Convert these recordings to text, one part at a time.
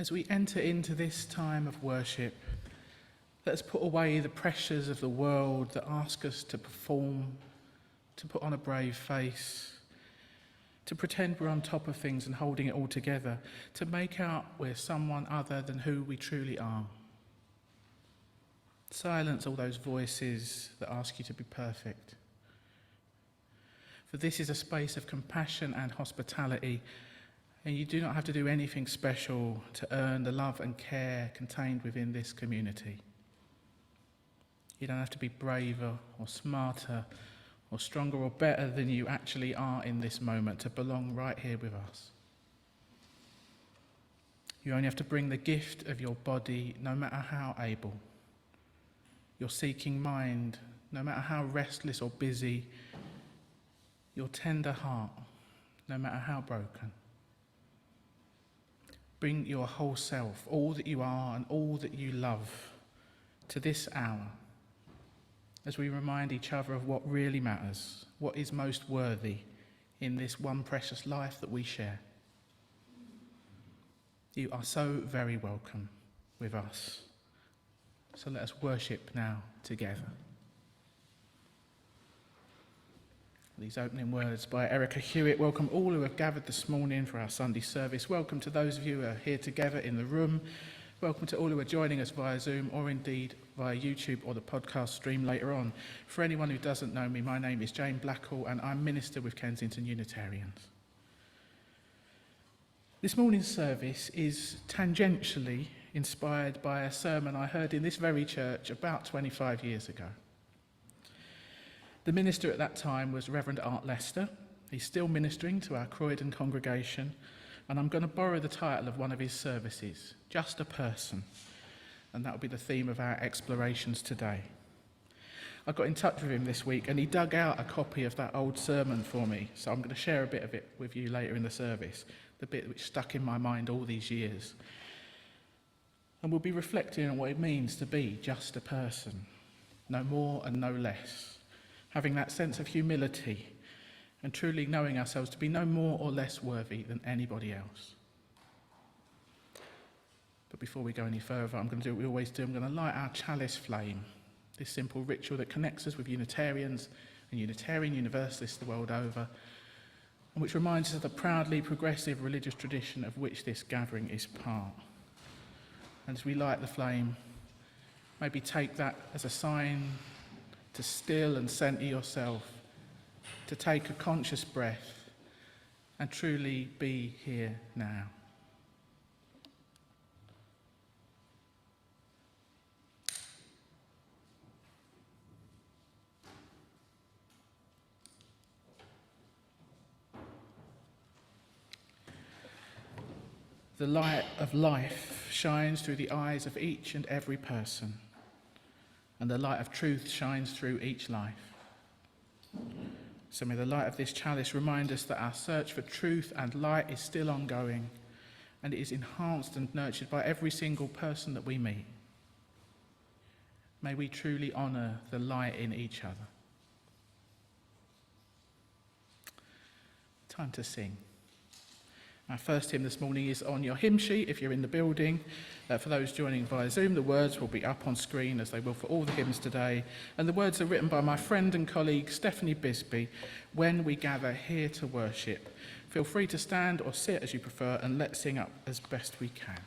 As we enter into this time of worship, let us put away the pressures of the world that ask us to perform, to put on a brave face, to pretend we're on top of things and holding it all together, to make out we're someone other than who we truly are. Silence all those voices that ask you to be perfect. For this is a space of compassion and hospitality, and you do not have to do anything special to earn the love and care contained within this community. You don't have to be braver or smarter or stronger or better than you actually are in this moment to belong right here with us. You only have to bring the gift of your body, no matter how able, your seeking mind, no matter how restless or busy, your tender heart, no matter how broken. Bring your whole self, all that you are and all that you love, to this hour, as we remind each other of what really matters, what is most worthy in this one precious life that we share. You are so very welcome with us. So let us worship now together. These opening words by Erica Hewitt. Welcome all who have gathered this morning for our Sunday service. Welcome to those of you who are here together in the room. Welcome to all who are joining us via Zoom or indeed via YouTube or the podcast stream later on. For anyone who doesn't know me, my name is Jane Blackall and I'm minister with Kensington Unitarians. This morning's service is tangentially inspired by a sermon I heard in this very church about 25 years ago. The minister at that time was Reverend Art Lester. He's still ministering to our Croydon congregation, and I'm going to borrow the title of one of his services, Just a Person, and that will be the theme of our explorations today. I got in touch with him this week and he dug out a copy of that old sermon for me, so I'm going to share a bit of it with you later in the service, the bit which stuck in my mind all these years. And we'll be reflecting on what it means to be just a person, no more and no less, having that sense of humility and truly knowing ourselves to be no more or less worthy than anybody else. But before we go any further, I'm going to do what we always do. I'm going to light our chalice flame, this simple ritual that connects us with Unitarians and Unitarian Universalists the world over, and which reminds us of the proudly progressive religious tradition of which this gathering is part. And as we light the flame, maybe take that as a sign to still and centre yourself, to take a conscious breath and truly be here now. The light of life shines through the eyes of each and every person, and the light of truth shines through each life. So may the light of this chalice remind us that our search for truth and light is still ongoing, and it is enhanced and nurtured by every single person that we meet. May we truly honour the light in each other. Time to sing. Our first hymn this morning is on your hymn sheet if you're in the building. For those joining via Zoom, the words will be up on screen as they will for all the hymns today. And the words are written by my friend and colleague Stephanie Bisbee. When we gather here to worship, feel free to stand or sit as you prefer, and let's sing up as best we can.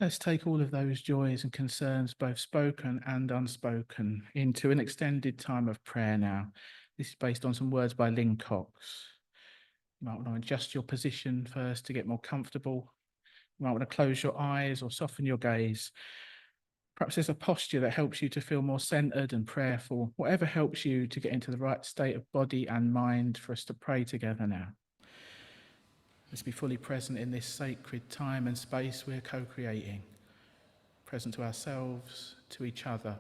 Let's take all of those joys and concerns, both spoken and unspoken, into an extended time of prayer now. This is based on some words by Lynn Cox. You might want to adjust your position first to get more comfortable. You might want to close your eyes or soften your gaze. Perhaps there's a posture that helps you to feel more centered and prayerful, whatever helps you to get into the right state of body and mind for us to pray together now. Let's be fully present in this sacred time and space we're co-creating, present to ourselves, to each other,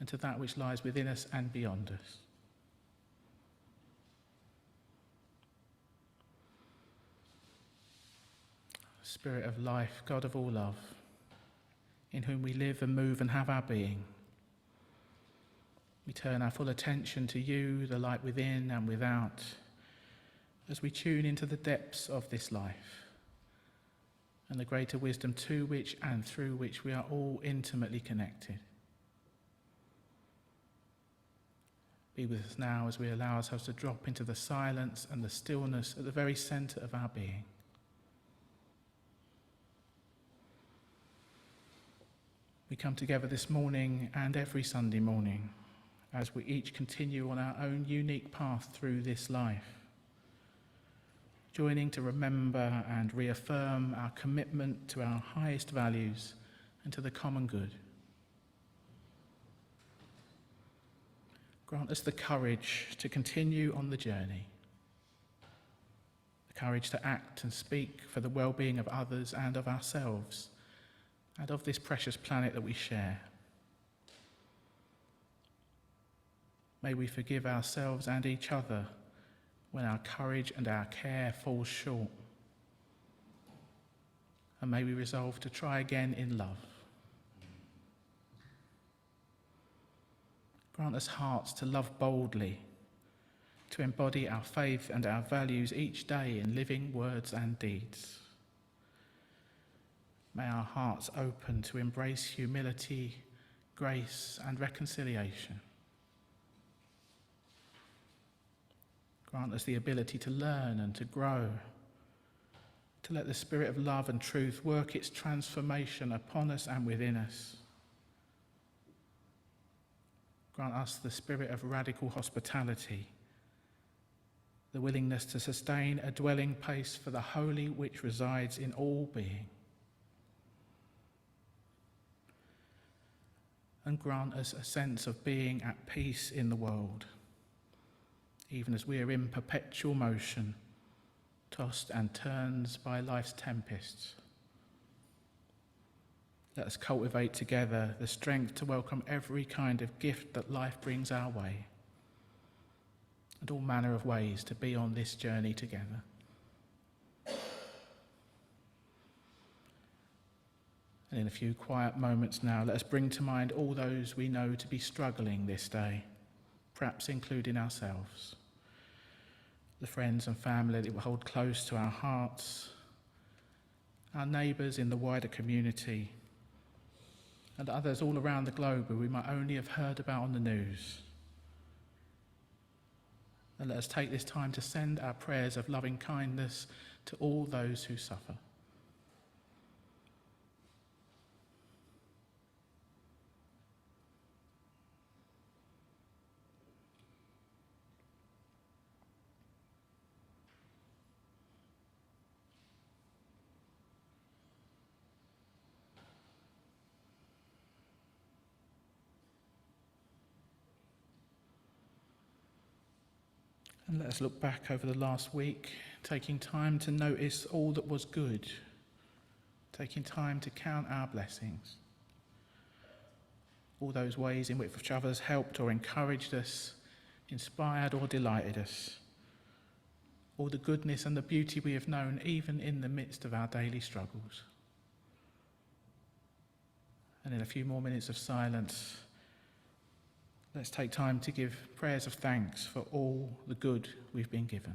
and to that which lies within us and beyond us. Spirit of life, God of all love, in whom we live and move and have our being, we turn our full attention to you, the light within and without, as we tune into the depths of this life and the greater wisdom to which and through which we are all intimately connected. Be with us now as we allow ourselves to drop into the silence and the stillness at the very centre of our being. We come together this morning and every Sunday morning as we each continue on our own unique path through this life, joining to remember and reaffirm our commitment to our highest values and to the common good. Grant us the courage to continue on the journey, the courage to act and speak for the well-being of others and of ourselves, and of this precious planet that we share. May we forgive ourselves and each other when our courage and our care falls short. And may we resolve to try again in love. Grant us hearts to love boldly, to embody our faith and our values each day in living words and deeds. May our hearts open to embrace humility, grace, and reconciliation. Grant us the ability to learn and to grow, to let the spirit of love and truth work its transformation upon us and within us. Grant us the spirit of radical hospitality, the willingness to sustain a dwelling place for the holy which resides in all being. And grant us a sense of being at peace in the world, even as we are in perpetual motion, tossed and turned by life's tempests. Let us cultivate together the strength to welcome every kind of gift that life brings our way, and all manner of ways to be on this journey together. And in a few quiet moments now, let us bring to mind all those we know to be struggling this day, perhaps including ourselves, the friends and family that we hold close to our hearts, our neighbours in the wider community, and others all around the globe who we might only have heard about on the news. And let us take this time to send our prayers of loving kindness to all those who suffer. And let us look back over the last week, taking time to notice all that was good, taking time to count our blessings, all those ways in which others helped or encouraged us, inspired or delighted us, all the goodness and the beauty we have known even in the midst of our daily struggles. And in a few more minutes of silence, let's take time to give prayers of thanks for all the good we've been given.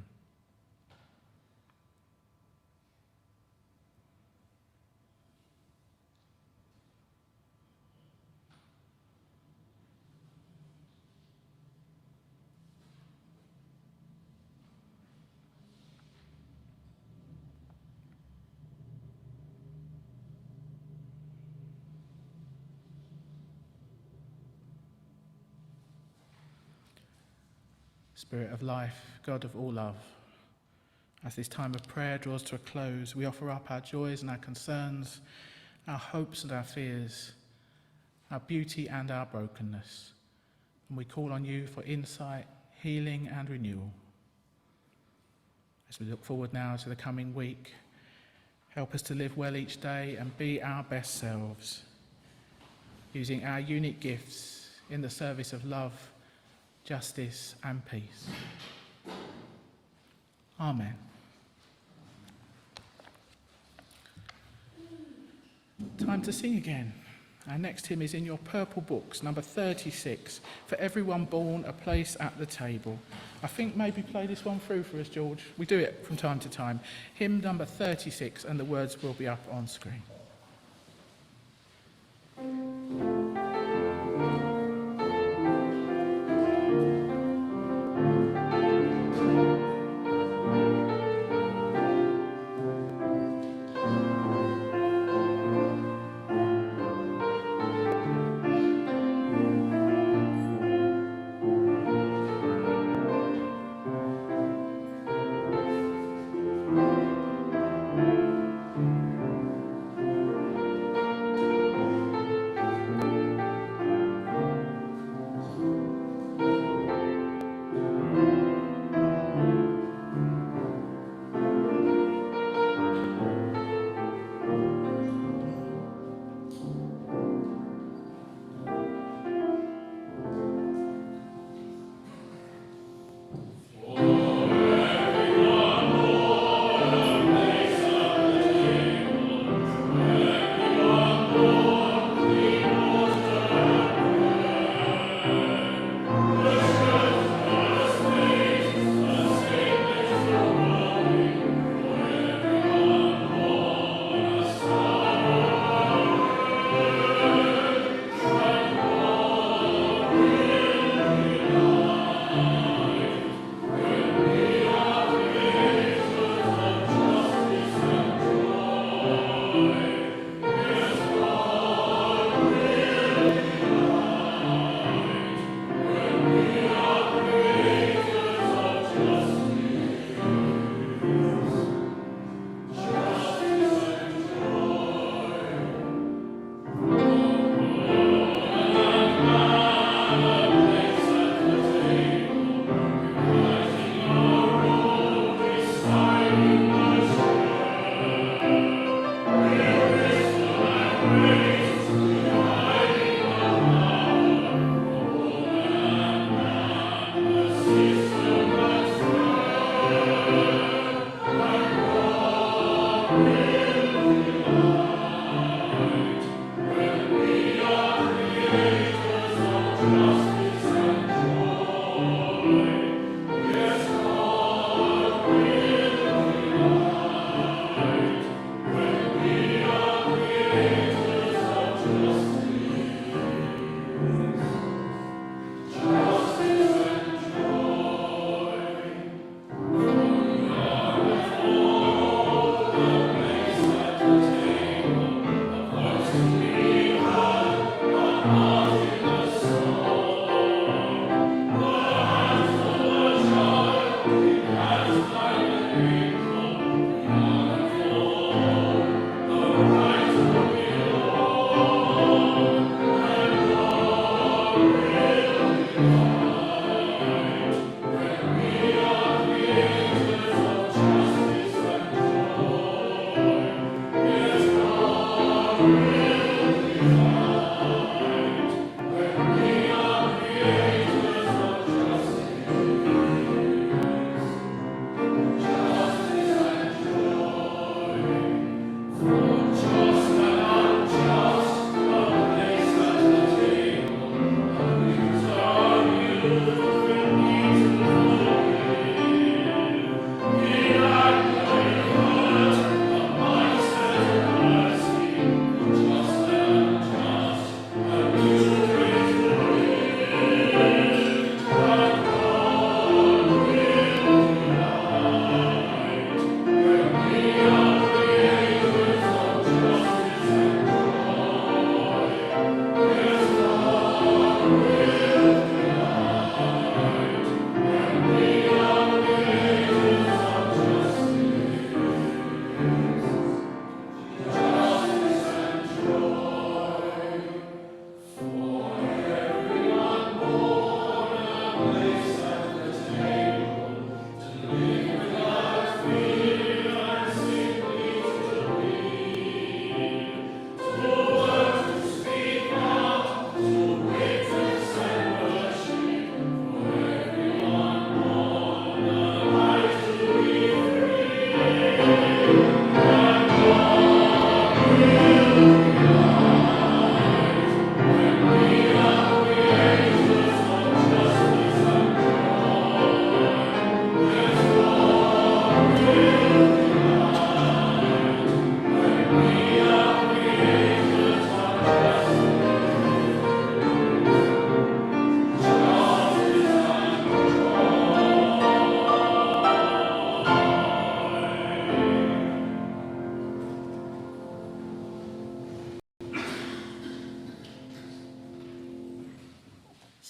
Spirit of life, God of all love, as this time of prayer draws to a close, we offer up our joys and our concerns, our hopes and our fears, our beauty and our brokenness, and we call on you for insight, healing and renewal. As we look forward now to the coming week, help us to live well each day and be our best selves, using our unique gifts in the service of love, justice and peace. Amen. Time to sing again. Our next hymn is in your purple books, number 36, For Everyone Born, a Place at the Table. I think maybe play this one through for us, George. We do it from time to time. Hymn number 36, and the words will be up on screen.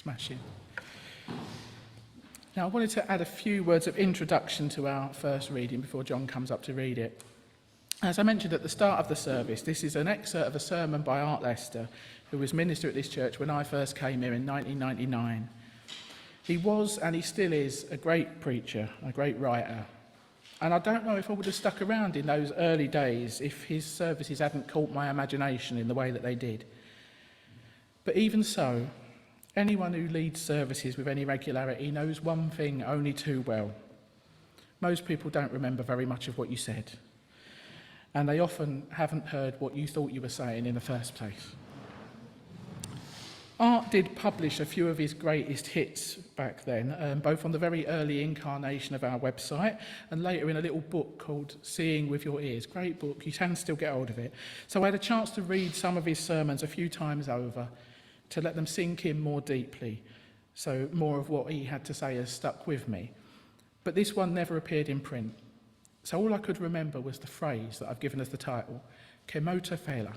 Smashing. Now, I wanted to add a few words of introduction to our first reading before John comes up to read it. As I mentioned at the start of the service, this is an excerpt of a sermon by Art Lester, who was minister at this church when I first came here in 1999. He was, and he still is, a great preacher, a great writer. And I don't know if I would have stuck around in those early days if his services hadn't caught my imagination in the way that they did. But even so, anyone who leads services with any regularity knows one thing only too well. Most people don't remember very much of what you said, and they often haven't heard what you thought you were saying in the first place. Art did publish a few of his greatest hits back then, both on the very early incarnation of our website and later in a little book called Seeing with Your Ears. Great book, you can still get hold of it. So I had a chance to read some of his sermons a few times over to let them sink in more deeply, so more of what he had to say has stuck with me. But this one never appeared in print. So all I could remember was the phrase that I've given as the title, Kemoto Fela,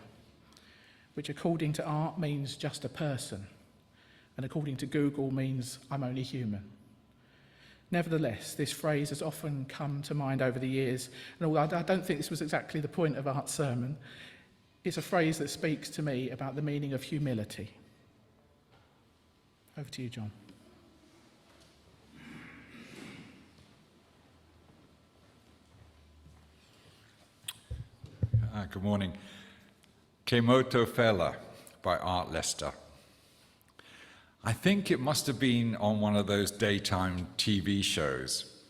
which according to Art means just a person, and according to Google means I'm only human. Nevertheless, this phrase has often come to mind over the years, and although I don't think this was exactly the point of Art's sermon, it's a phrase that speaks to me about the meaning of humility. Over to you, John. Good morning. Kemoto Fela by Art Lester. I think it must have been on one of those daytime TV shows.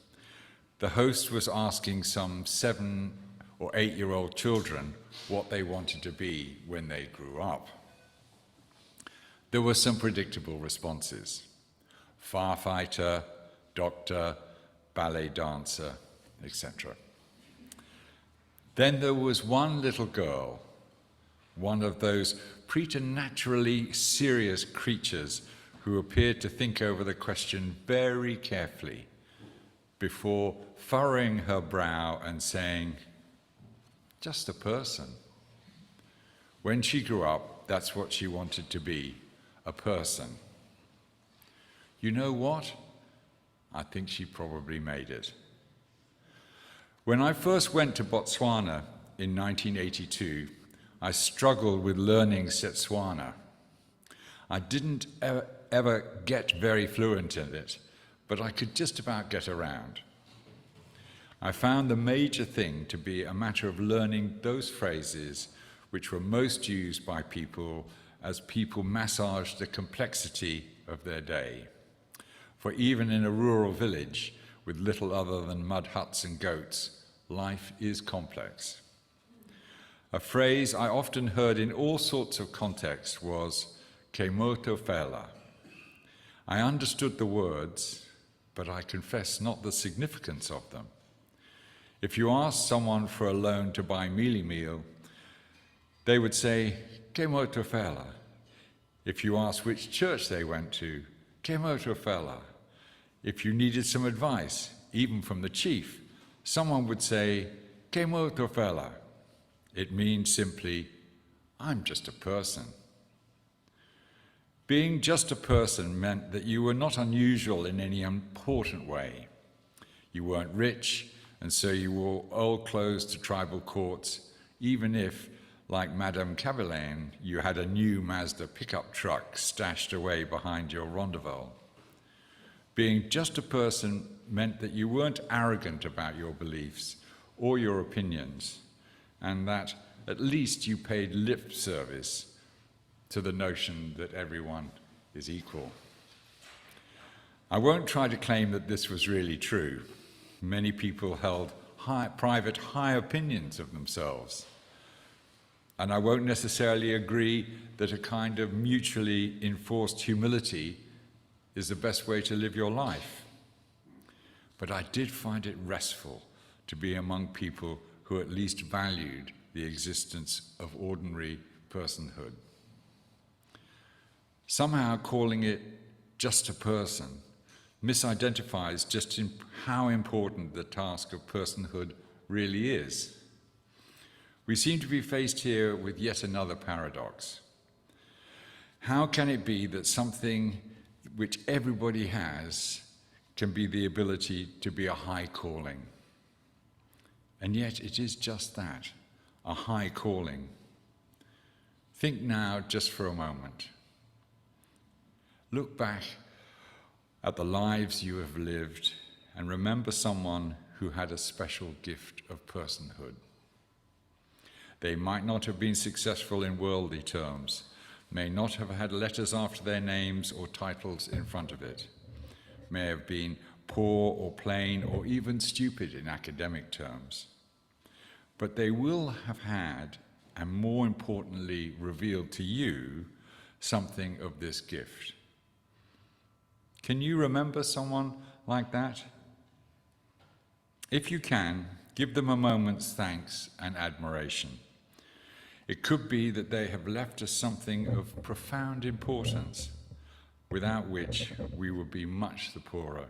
The host was asking some 7 or 8-year-old children what they wanted to be when they grew up. There were some predictable responses: firefighter, doctor, ballet dancer, etc. Then there was one little girl, one of those preternaturally serious creatures who appeared to think over the question very carefully before furrowing her brow and saying, "Just a person." When she grew up, that's what she wanted to be, a person. You know what? I think she probably made it. When I first went to Botswana in 1982, I struggled with learning Setswana. I didn't ever get very fluent in it, but I could just about get around. I found the major thing to be a matter of learning those phrases which were most used by people as people massaged the complexity of their day. For even in a rural village, with little other than mud huts and goats, life is complex. A phrase I often heard in all sorts of contexts was Kemoto Fela. I understood the words, but I confess not the significance of them. If you asked someone for a loan to buy mealie meal, they would say, Kemoto Fela. If you asked which church they went to, Kemoto Fela. If you needed some advice, even from the chief, someone would say, Kemoto Fela. It means simply, I'm just a person. Being just a person meant that you were not unusual in any important way. You weren't rich, and so you wore old clothes to tribal courts, even if, like Madame Cavelain, you had a new Mazda pickup truck stashed away behind your rondeau. Being just a person meant that you weren't arrogant about your beliefs or your opinions, and that at least you paid lip service to the notion that everyone is equal. I won't try to claim that this was really true. Many people held private high opinions of themselves. And I won't necessarily agree that a kind of mutually enforced humility is the best way to live your life. But I did find it restful to be among people who at least valued the existence of ordinary personhood. Somehow calling it just a person misidentifies just how important the task of personhood really is. We seem to be faced here with yet another paradox. How can it be that something which everybody has, can be the ability to be a high calling. And yet it is just that, a high calling. Think now just for a moment. Look back at the lives you have lived and remember someone who had a special gift of personhood. They might not have been successful in worldly terms, may not have had letters after their names or titles in front of it, may have been poor or plain or even stupid in academic terms. But they will have had, and more importantly revealed to you, something of this gift. Can you remember someone like that? If you can, give them a moment's thanks and admiration. It could be that they have left us something of profound importance, without which we would be much the poorer.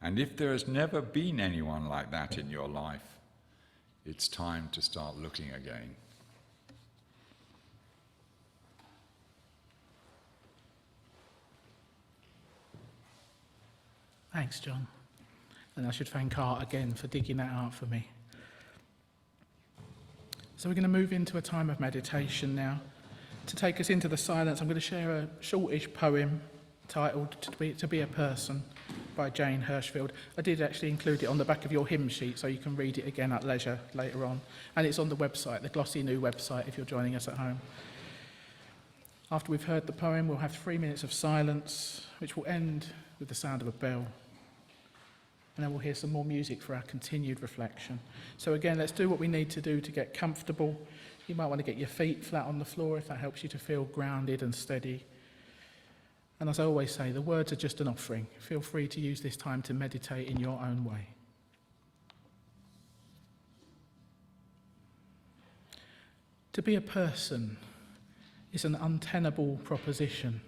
And if there has never been anyone like that in your life, it's time to start looking again. Thanks, John. And I should thank Art again for digging that out for me. So we're going to move into a time of meditation now. To take us into the silence, I'm going to share a shortish poem titled To Be a Person by Jane Hirschfield. I did actually include it on the back of your hymn sheet, so you can read it again at leisure later on. And it's on the website, the glossy new website, if you're joining us at home. After we've heard the poem, we'll have 3 minutes of silence, which will end with the sound of a bell. And then we'll hear some more music for our continued reflection. So again, let's do what we need to do to get comfortable. You might want to get your feet flat on the floor if that helps you to feel grounded and steady. And as I always say, the words are just an offering. Feel free to use this time to meditate in your own way. To be a person is an untenable proposition,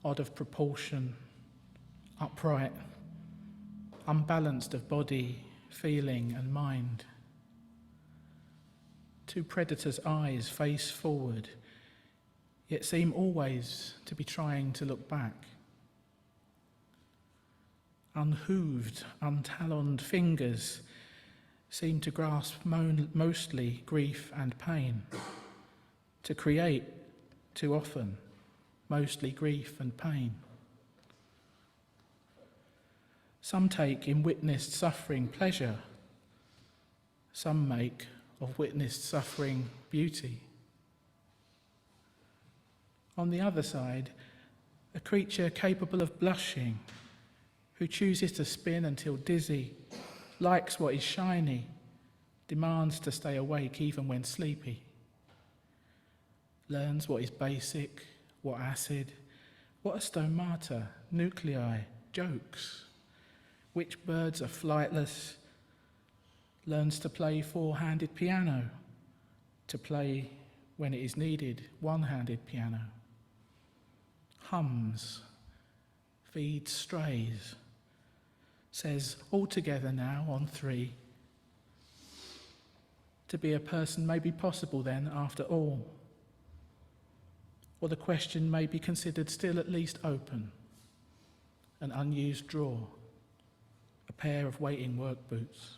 odd of proportion, upright, unbalanced of body, feeling and mind. Two predators' eyes face forward, yet seem always to be trying to look back. Unhooved, untaloned fingers seem to grasp mostly grief and pain. To create, too often, mostly grief and pain. Some take in witnessed suffering pleasure. Some make of witnessed suffering beauty. On the other side, a creature capable of blushing, who chooses to spin until dizzy, likes what is shiny, demands to stay awake even when sleepy, learns what is basic, what acid, what are stomata, nuclei, jokes, which birds are flightless, learns to play four-handed piano, to play, when it is needed, one-handed piano, hums, feeds strays, says all together now on 3. To be a person may be possible then, after all. Or the question may be considered still at least open, an unused drawer, a pair of waiting work boots.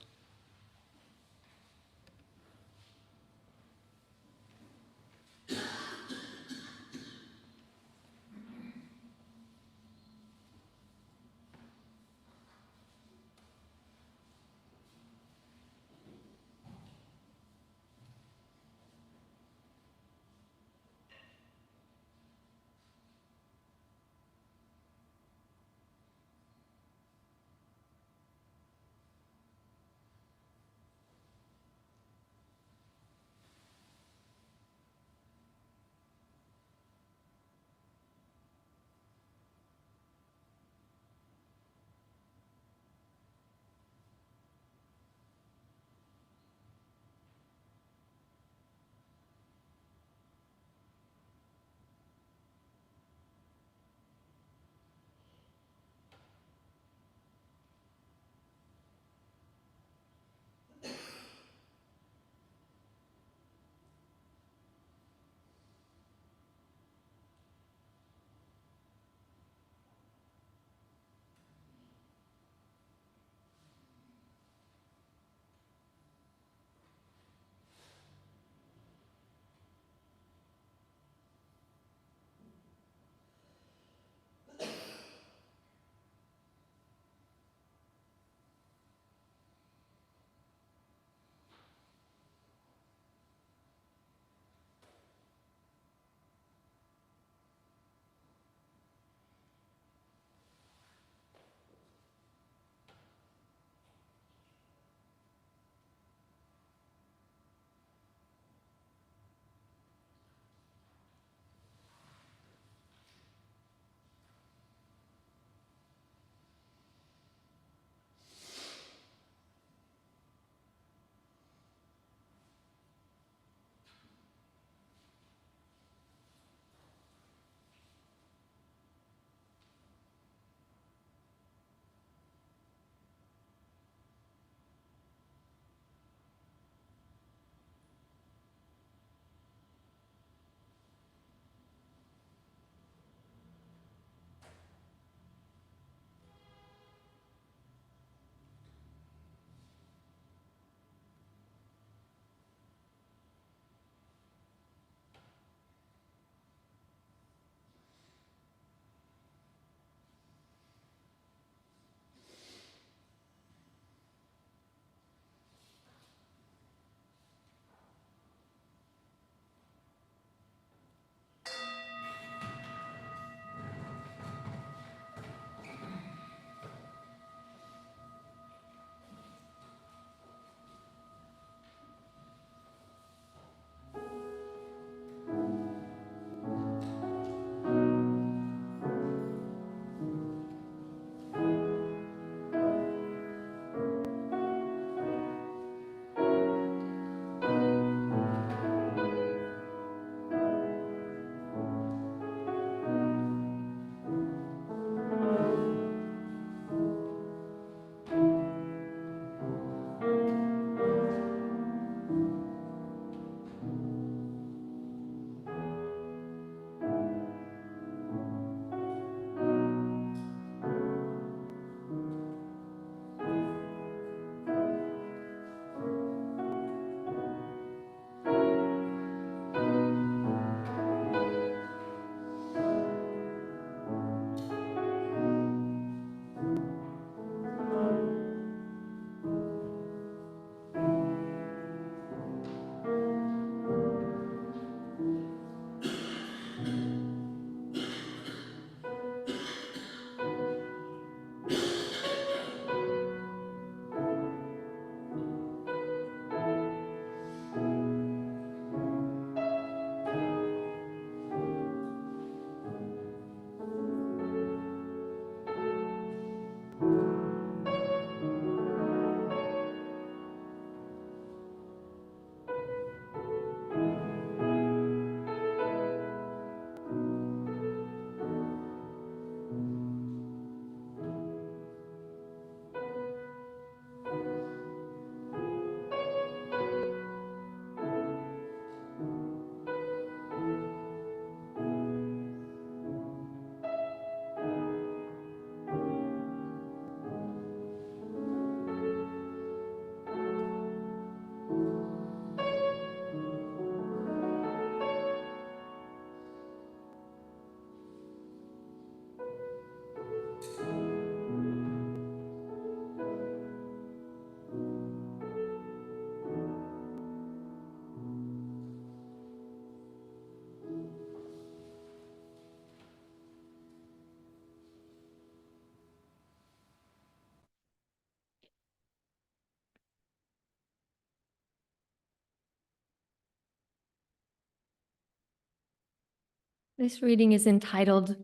This reading is entitled,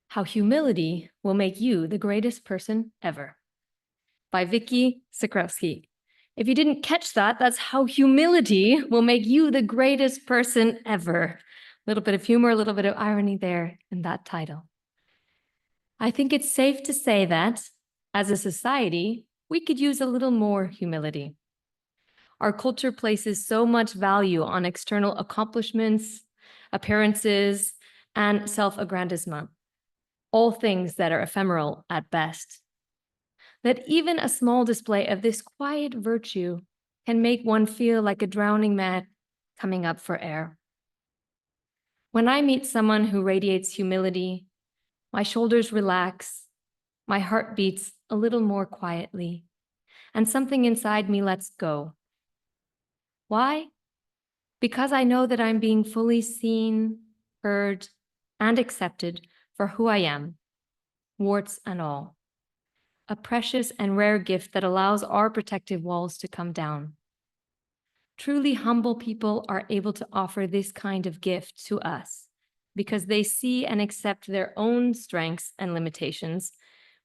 How Humility Will Make You the Greatest Person Ever, by Vicky Sakrowski. If you didn't catch that, that's how humility will make you the greatest person ever. A little bit of humor, a little bit of irony there in that title. I think it's safe to say that, as a society, we could use a little more humility. Our culture places so much value on external accomplishments, appearances, and self-aggrandizement, all things that are ephemeral at best, that even a small display of this quiet virtue can make one feel like a drowning man coming up for air. When I meet someone who radiates humility, my shoulders relax, my heart beats a little more quietly, and something inside me lets go. Why? Because I know that I'm being fully seen, heard, and accepted for who I am, warts and all. A precious and rare gift that allows our protective walls to come down. Truly humble people are able to offer this kind of gift to us because they see and accept their own strengths and limitations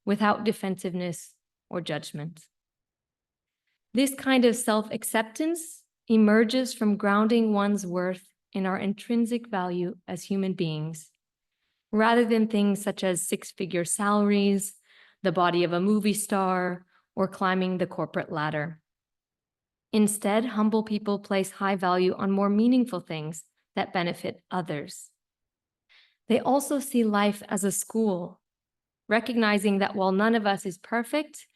without defensiveness or judgment. This kind of self-acceptance emerges from grounding one's worth in our intrinsic value as human beings, rather than things such as six-figure salaries, the body of a movie star, or climbing the corporate ladder. Instead, humble people place high value on more meaningful things that benefit others. They also see life as a school, recognizing that while none of us is perfect,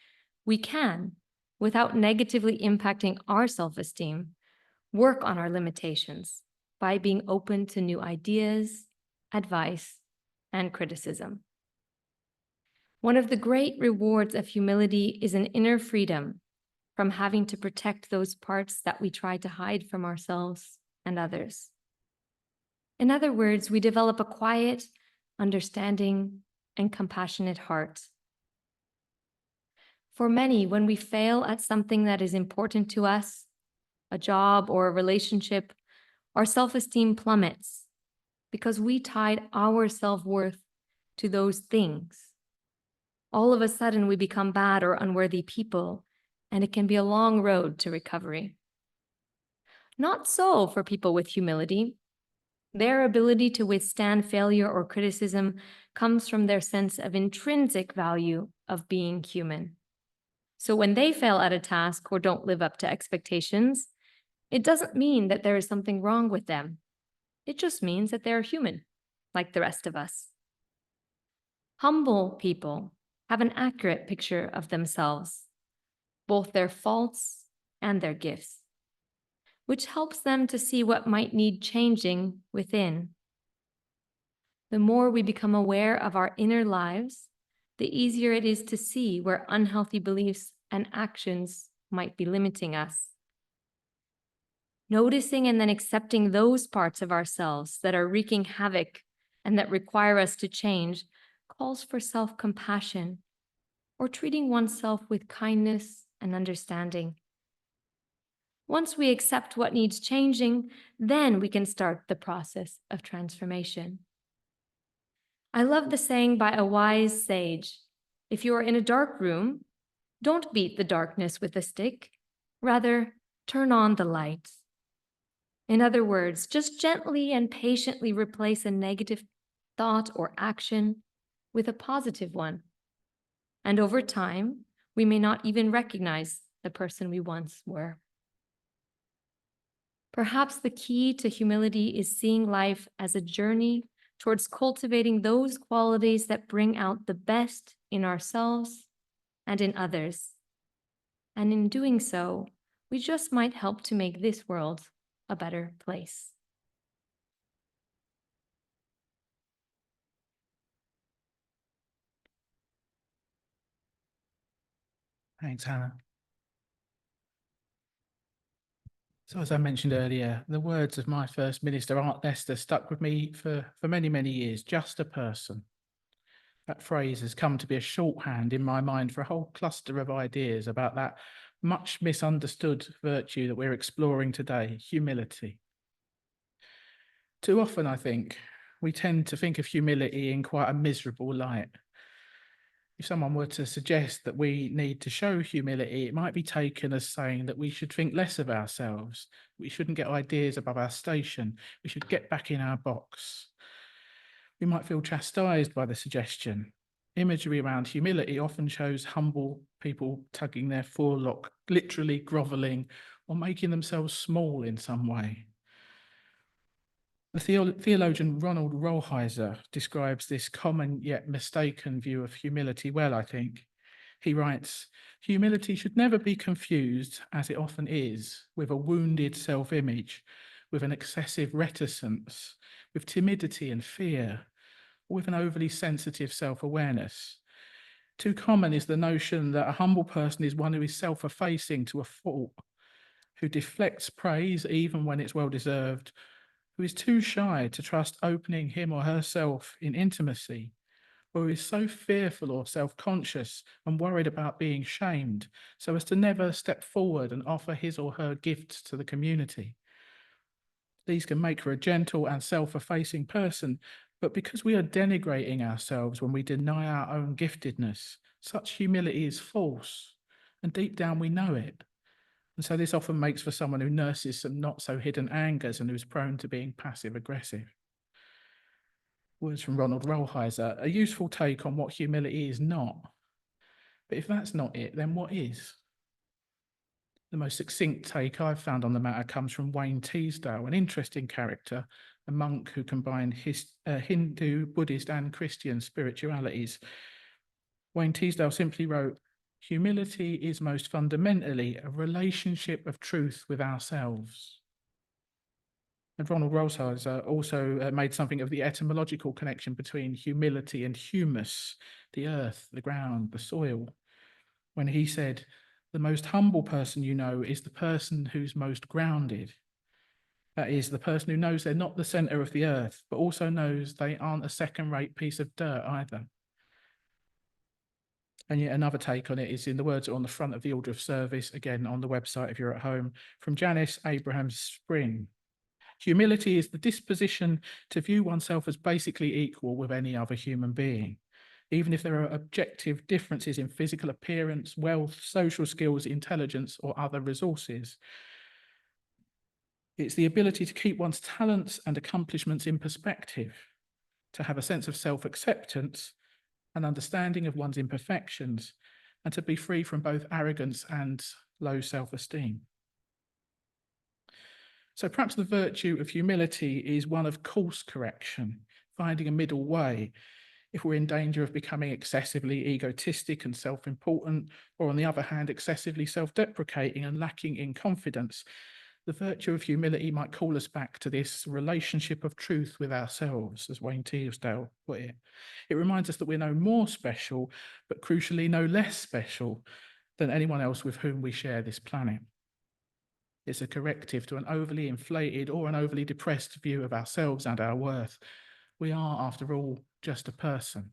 we can, without negatively impacting our self-esteem, work on our limitations by being open to new ideas, advice, and criticism. One of the great rewards of humility is an inner freedom from having to protect those parts that we try to hide from ourselves and others. In other words, we develop a quiet, understanding, and compassionate heart. For many, when we fail at something that is important to us, a job or a relationship, our self-esteem plummets because we tied our self-worth to those things. All of a sudden, we become bad or unworthy people, and it can be a long road to recovery. Not so for people with humility. Their ability to withstand failure or criticism comes from their sense of intrinsic value of being human. So when they fail at a task or don't live up to expectations, it doesn't mean that there is something wrong with them. It just means that they're human, like the rest of us. Humble people have an accurate picture of themselves, both their faults and their gifts, which helps them to see what might need changing within. The more we become aware of our inner lives, the easier it is to see where unhealthy beliefs and actions might be limiting us. Noticing and then accepting those parts of ourselves that are wreaking havoc and that require us to change calls for self-compassion or treating oneself with kindness and understanding. Once we accept what needs changing, then we can start the process of transformation. I love the saying by a wise sage, if you are in a dark room, don't beat the darkness with a stick, rather turn on the light. In other words, just gently and patiently replace a negative thought or action with a positive one. And over time, we may not even recognize the person we once were. Perhaps the key to humility is seeing life as a journey towards cultivating those qualities that bring out the best in ourselves and in others. And in doing so, we just might help to make this world a better place. Thanks, Hannah. So as I mentioned earlier, the words of my First Minister, Art Lester, stuck with me for many, many years. Just a person. That phrase has come to be a shorthand in my mind for a whole cluster of ideas about that much misunderstood virtue that we're exploring today, humility. Too often, I think, we tend to think of humility in quite a miserable light. If someone were to suggest that we need to show humility, it might be taken as saying that we should think less of ourselves. We shouldn't get ideas above our station. We should get back in our box. We might feel chastised by the suggestion. Imagery around humility often shows humble people tugging their forelock, literally groveling or making themselves small in some way. The theologian Ronald Rolheiser describes this common yet mistaken view of humility well, I think. He writes, "Humility should never be confused, as it often is, with a wounded self-image, with an excessive reticence, with timidity and fear, or with an overly sensitive self-awareness. Too common is the notion that a humble person is one who is self-effacing to a fault, who deflects praise even when it's well-deserved, who is too shy to trust opening him or herself in intimacy, or who is so fearful or self-conscious and worried about being shamed so as to never step forward and offer his or her gifts to the community. These can make her a gentle and self-effacing person, but because we are denigrating ourselves when we deny our own giftedness, such humility is false, and deep down we know it. And so this often makes for someone who nurses some not so hidden angers and who's prone to being passive aggressive. Words from Ronald Rolheiser, a useful take on what humility is not. But if that's not it, then what is? The most succinct take I've found on the matter comes from Wayne Teasdale, an interesting character, a monk who combined Hindu, Buddhist and Christian spiritualities. Wayne Teasdale simply wrote, "Humility is most fundamentally a relationship of truth with ourselves." And Ronald Rolheiser also made something of the etymological connection between humility and humus, the earth, the ground, the soil, when he said, "The most humble person you know is the person who's most grounded." That is, the person who knows they're not the center of the earth, but also knows they aren't a second-rate piece of dirt either. And yet another take on it is in the words on the front of the order of service, again on the website if you're at home, from Janice Abraham Spring. "Humility is the disposition to view oneself as basically equal with any other human being, even if there are objective differences in physical appearance, wealth, social skills, intelligence, or other resources. It's the ability to keep one's talents and accomplishments in perspective, to have a sense of self-acceptance, an understanding of one's imperfections, and to be free from both arrogance and low self-esteem." So perhaps the virtue of humility is one of course correction, finding a middle way. If we're in danger of becoming excessively egotistic and self-important, or on the other hand, excessively self-deprecating and lacking in confidence, the virtue of humility might call us back to this relationship of truth with ourselves, as Wayne Teasdale put it. It reminds us that we're no more special, but crucially no less special than anyone else with whom we share this planet. It's a corrective to an overly inflated or an overly depressed view of ourselves and our worth. We are, after all, just a person.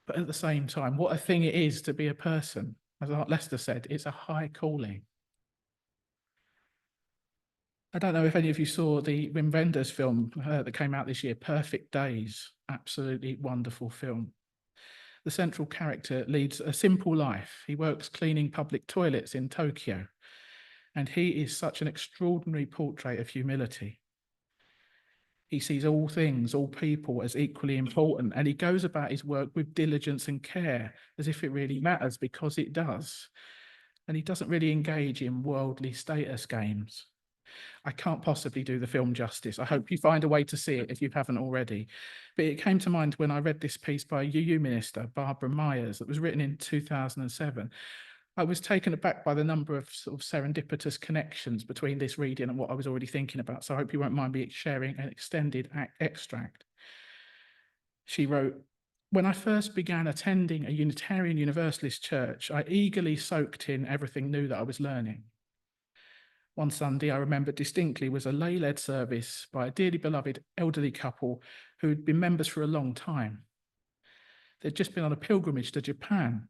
But at the same time, what a thing it is to be a person. As Art Lester said, it's a high calling. I don't know if any of you saw the Wim Wenders film that came out this year, Perfect Days. Absolutely wonderful film. The central character leads a simple life. He works cleaning public toilets in Tokyo. And he is such an extraordinary portrait of humility. He sees all things, all people as equally important, and he goes about his work with diligence and care, as if it really matters, because it does. And he doesn't really engage in worldly status games. I can't possibly do the film justice. I hope you find a way to see it if you haven't already. But it came to mind when I read this piece by UU Minister Barbara Myers that was written in 2007. I was taken aback by the number of sort of serendipitous connections between this reading and what I was already thinking about. So I hope you won't mind me sharing an extended extract. She wrote, "When I first began attending a Unitarian Universalist church, I eagerly soaked in everything new that I was learning. One Sunday I remember distinctly was a lay-led service by a dearly beloved elderly couple who'd been members for a long time. They'd just been on a pilgrimage to Japan,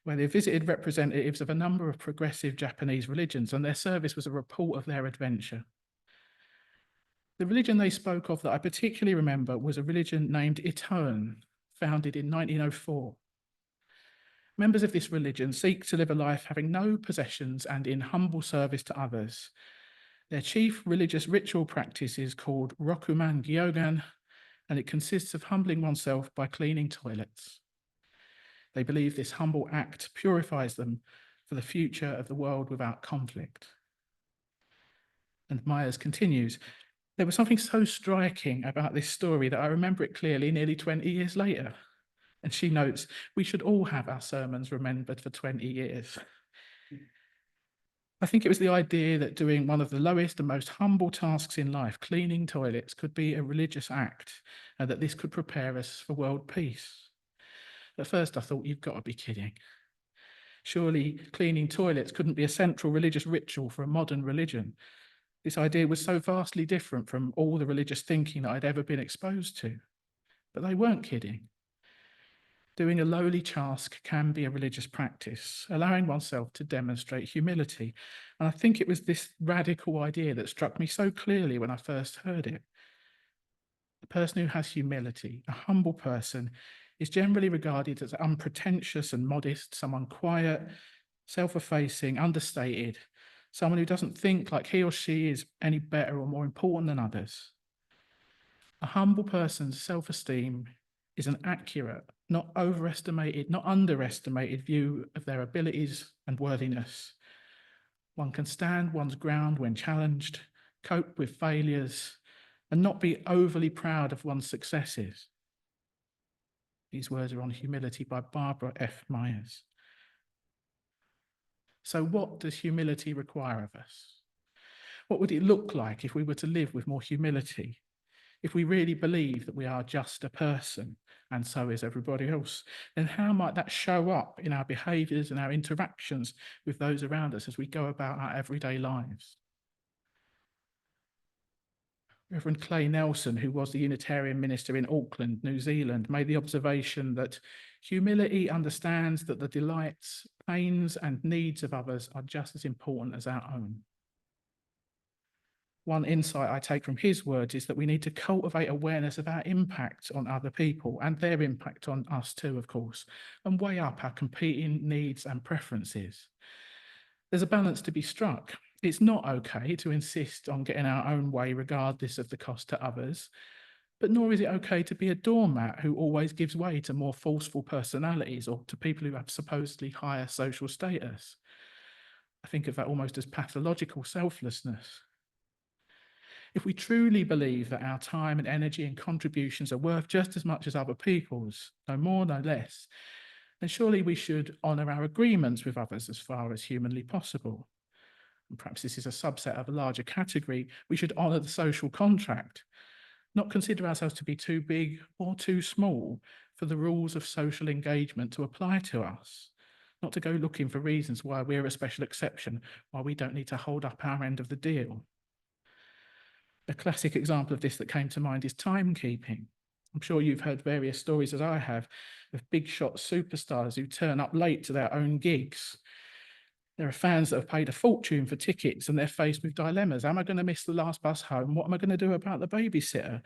where they visited representatives of a number of progressive Japanese religions, and their service was a report of their adventure. The religion they spoke of that I particularly remember was a religion named Etone, founded in 1904. Members of this religion seek to live a life having no possessions and in humble service to others. Their chief religious ritual practice is called Rokuman Gyogan, and it consists of humbling oneself by cleaning toilets. They believe this humble act purifies them for the future of the world without conflict. And Myers continues, there was something so striking about this story that I remember it clearly nearly 20 years later. And she notes, we should all have our sermons remembered for 20 years. I think it was the idea that doing one of the lowest and most humble tasks in life, cleaning toilets, could be a religious act, and that this could prepare us for world peace. At first I thought, you've got to be kidding. Surely cleaning toilets couldn't be a central religious ritual for a modern religion. This idea was so vastly different from all the religious thinking that I'd ever been exposed to. But they weren't kidding. Doing a lowly task can be a religious practice, allowing oneself to demonstrate humility. And I think it was this radical idea that struck me so clearly when I first heard it. The person who has humility, a humble person, is generally regarded as unpretentious and modest, someone quiet, self-effacing, understated, someone who doesn't think like he or she is any better or more important than others. A humble person's self-esteem is an accurate, not overestimated, not underestimated view of their abilities and worthiness. One can stand one's ground when challenged, cope with failures, and not be overly proud of one's successes. These words are on humility by Barbara F. Myers. So what does humility require of us? What would it look like if we were to live with more humility? If we really believe that we are just a person and so is everybody else, then how might that show up in our behaviours and our interactions with those around us as we go about our everyday lives? Reverend Clay Nelson, who was the Unitarian minister in Auckland, New Zealand, made the observation that humility understands that the delights, pains, and needs of others are just as important as our own. One insight I take from his words is that we need to cultivate awareness of our impact on other people and their impact on us too, of course, and weigh up our competing needs and preferences. There's a balance to be struck. It's not okay to insist on getting our own way regardless of the cost to others, but nor is it okay to be a doormat who always gives way to more forceful personalities or to people who have supposedly higher social status. I think of that almost as pathological selflessness. If we truly believe that our time and energy and contributions are worth just as much as other people's, no more, no less, then surely we should honour our agreements with others as far as humanly possible. And perhaps this is a subset of a larger category. We should honour the social contract, not consider ourselves to be too big or too small for the rules of social engagement to apply to us, not to go looking for reasons why we're a special exception, why we don't need to hold up our end of the deal. A classic example of this that came to mind is timekeeping. I'm sure you've heard various stories, as I have, of big shot superstars who turn up late to their own gigs. There are fans that have paid a fortune for tickets and they're faced with dilemmas. Am I going to miss the last bus home? What am I going to do about the babysitter?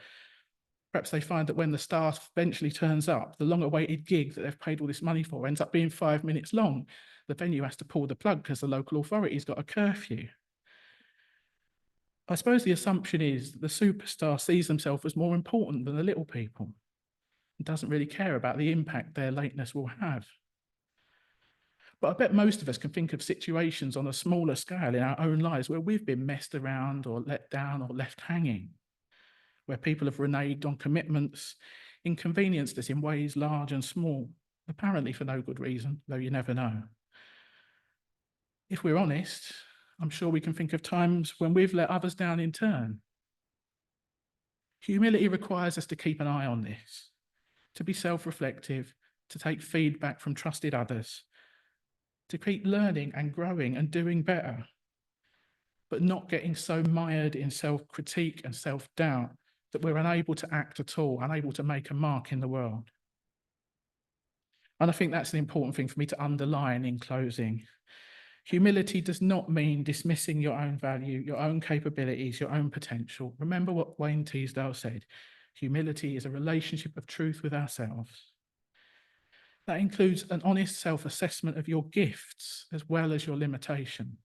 Perhaps they find that when the staff eventually turns up, the long-awaited gig that they've paid all this money for ends up being 5 minutes long. The venue has to pull the plug because the local authority's got a curfew. I suppose the assumption is that the superstar sees themselves as more important than the little people and doesn't really care about the impact their lateness will have. But I bet most of us can think of situations on a smaller scale in our own lives where we've been messed around or let down or left hanging, where people have reneged on commitments, inconvenienced us in ways large and small, apparently for no good reason, though you never know. If we're honest, I'm sure we can think of times when we've let others down in turn. Humility requires us to keep an eye on this, to be self-reflective, to take feedback from trusted others, to keep learning and growing and doing better, but not getting so mired in self-critique and self-doubt that we're unable to act at all, unable to make a mark in the world. And I think that's an important thing for me to underline in closing. Humility does not mean dismissing your own value, your own capabilities, your own potential. Remember what Wayne Teasdale said. Humility is a relationship of truth with ourselves. That includes an honest self-assessment of your gifts as well as your limitation.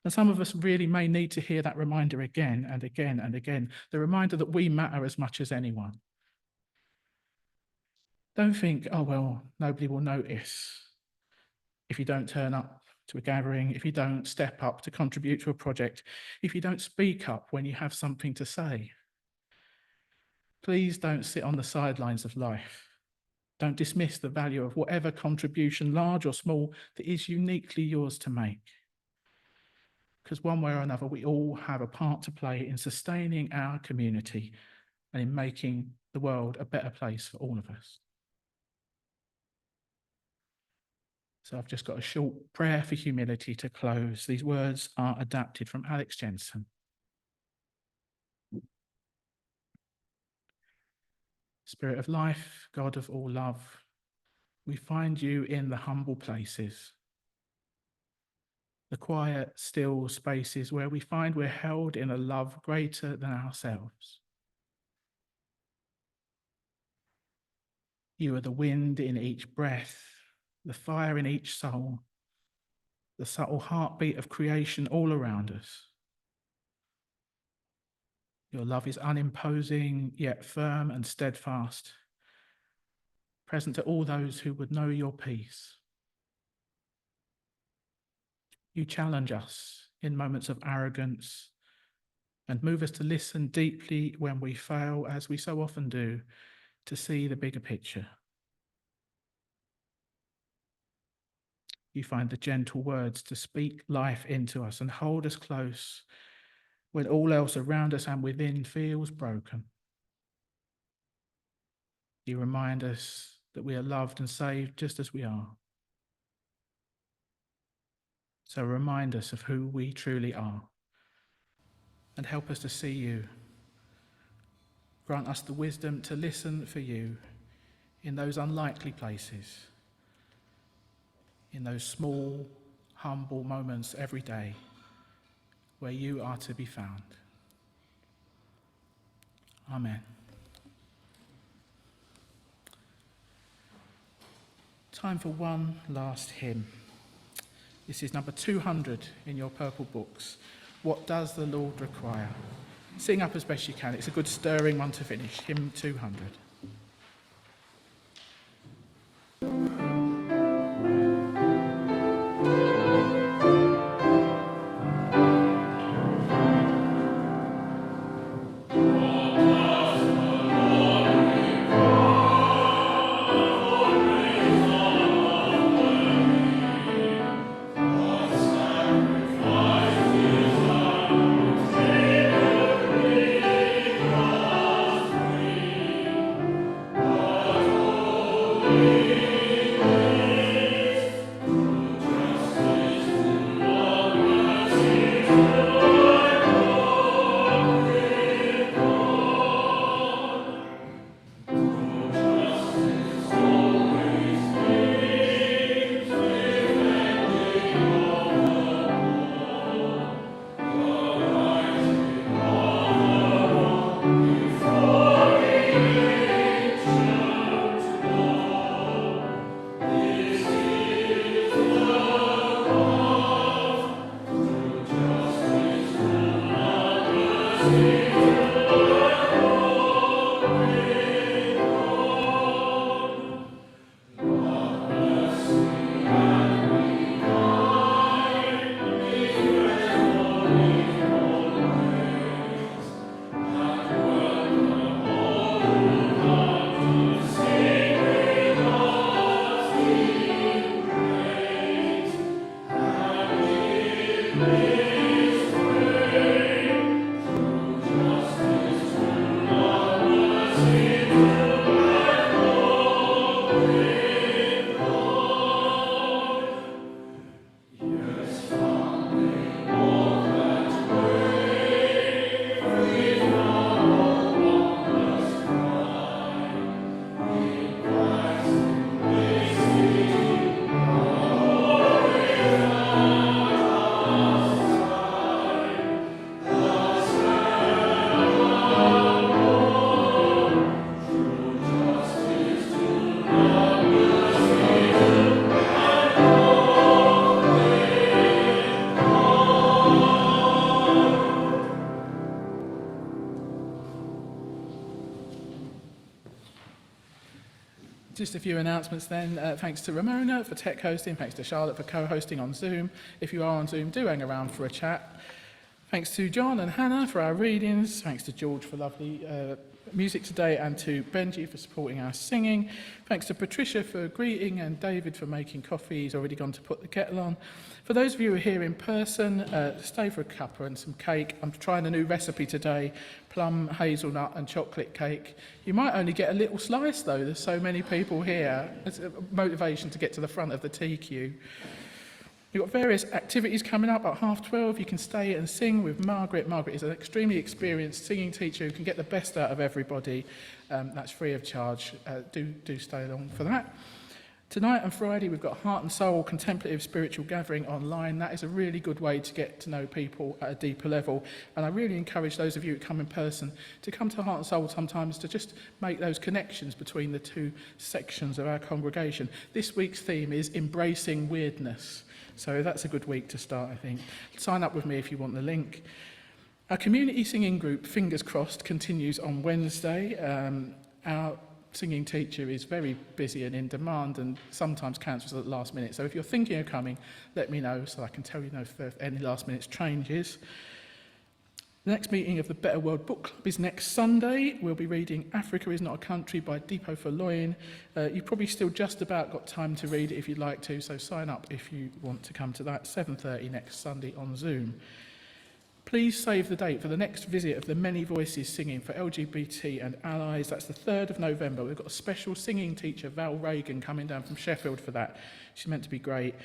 And some of us really may need to hear that reminder again and again and again, the reminder that we matter as much as anyone. Don't think, oh, well, nobody will notice if you don't turn up to a gathering, if you don't step up to contribute to a project, if you don't speak up when you have something to say. Please don't sit on the sidelines of life. Don't dismiss the value of whatever contribution, large or small, that is uniquely yours to make. Because one way or another, we all have a part to play in sustaining our community and in making the world a better place for all of us. So I've just got a short prayer for humility to close. These words are adapted from Alex Jensen. Spirit of life, God of all love, we find you in the humble places, the quiet, still spaces where we find we're held in a love greater than ourselves. You are the wind in each breath, the fire in each soul, the subtle heartbeat of creation all around us. Your love is unimposing, yet firm and steadfast, present to all those who would know your peace. You challenge us in moments of arrogance and move us to listen deeply when we fail, as we so often do, to see the bigger picture. You find the gentle words to speak life into us and hold us close when all else around us and within feels broken. You remind us that we are loved and saved just as we are. So remind us of who we truly are and help us to see you. Grant us the wisdom to listen for you in those unlikely places, in those small, humble moments every day where you are to be found. Amen. Time for one last hymn. This is number 200 in your purple books. What does the Lord require? Sing up as best you can. It's a good stirring one to finish. Hymn 200. Just a few announcements then. Thanks to Ramona for tech hosting. Thanks to Charlotte for co-hosting on Zoom. If you are on Zoom, do hang around for a chat. Thanks to John and Hannah for our readings. Thanks to George for lovely music today, and to Benji for supporting our singing. Thanks to Patricia for greeting, and David for making coffee. He's already gone to put the kettle on. For those of you who are here in person, stay for a cuppa and some cake. I'm trying a new recipe today, plum, hazelnut and chocolate cake. You might only get a little slice though, there's so many people here. It's a motivation to get to the front of the tea queue. We've got various activities coming up at 12:30. You can stay and sing with Margaret. Margaret is an extremely experienced singing teacher who can get the best out of everybody. That's free of charge. Do stay along for that. Tonight and Friday, we've got Heart and Soul Contemplative Spiritual Gathering online. That is a really good way to get to know people at a deeper level. And I really encourage those of you who come in person to come to Heart and Soul sometimes to just make those connections between the two sections of our congregation. This week's theme is Embracing Weirdness. So that's a good week to start, I think. Sign up with me if you want the link. Our community singing group, Fingers Crossed, continues on Wednesday. Our singing teacher is very busy and in demand and sometimes cancels at the last minute. So if you're thinking of coming, let me know so I can tell you if there are any last minute changes. The next meeting of the Better World Book Club is next Sunday. We'll be reading Africa is Not a Country by Deepo Faloyin. You've probably still just about got time to read it if you'd like to, so sign up if you want to come to that. 7:30 next Sunday on Zoom. Please save the date for the next visit of the Many Voices Singing for LGBT and Allies. That's the 3rd of November. We've got a special singing teacher, Val Reagan, coming down from Sheffield for that. She's meant to be great.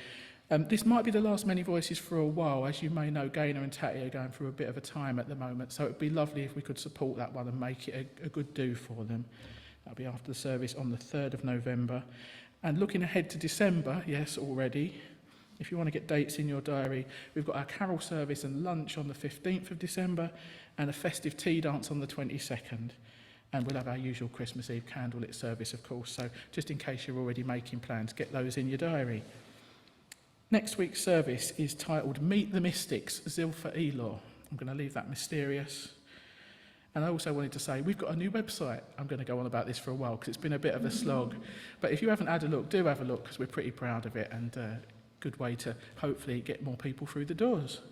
This might be the last Many Voices for a while. As you may know, Gaynor and Tatty are going through a bit of a time at the moment, so it would be lovely if we could support that one and make it a good do for them. That'll be after the service on the 3rd of November. And looking ahead to December, yes, already, if you want to get dates in your diary, we've got our carol service and lunch on the 15th of December and a festive tea dance on the 22nd. And we'll have our usual Christmas Eve candlelit service, of course, so just in case you're already making plans, get those in your diary. Next week's service is titled Meet the Mystics, Zilpha Elor. I'm going to leave that mysterious. And I also wanted to say, we've got a new website. I'm going to go on about this for a while because it's been a bit of a slog. But if you haven't had a look, do have a look because we're pretty proud of it and good way to hopefully get more people through the doors.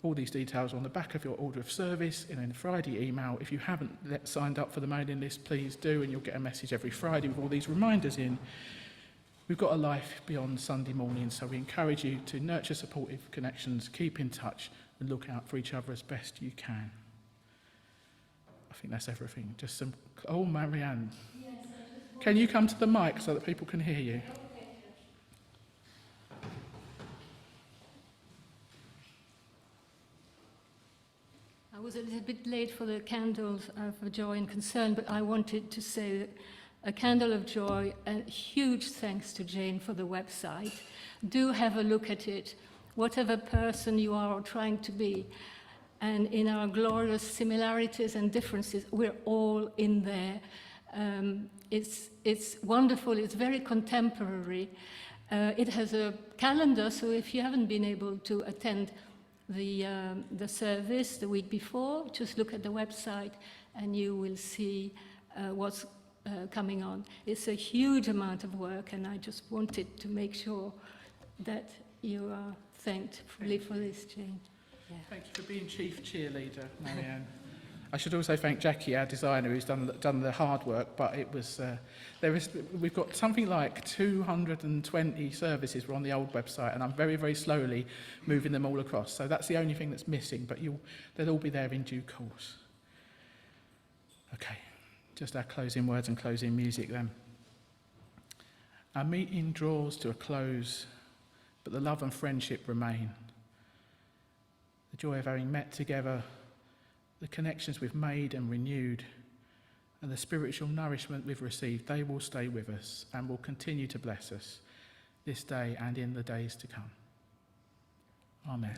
All these details are on the back of your order of service in a Friday email. If you haven't signed up for the mailing list, please do, and you'll get a message every Friday with all these reminders in. We've got a life beyond Sunday morning, so we encourage you to nurture supportive connections, keep in touch, and look out for each other as best you can. I think that's everything. Just some... Oh, Marianne. Yes, can you come to the mic so that people can hear you? I was a little bit late for the candles for joy and concern, but I wanted to say that a candle of joy, and huge thanks to Jane for the website. Do have a look at it, whatever person you are or trying to be. And in our glorious similarities and differences, we're all in there. It's wonderful, it's very contemporary. It has a calendar, so if you haven't been able to attend the service the week before, just look at the website and you will see what's coming on. It's a huge amount of work, and I just wanted to make sure that you are thanked fully for this, Jane. Yeah. Thank you for being chief cheerleader, Marianne. I should also thank Jackie, our designer, who's done the hard work, but it was, we've got something like 220 services were on the old website, and I'm very, very slowly moving them all across. So that's the only thing that's missing, but they'll all be there in due course. Okay, just our closing words and closing music then. Our meeting draws to a close, but the love and friendship remain. The joy of having met together, the connections we've made and renewed, and the spiritual nourishment we've received, they will stay with us and will continue to bless us this day and in the days to come. Amen.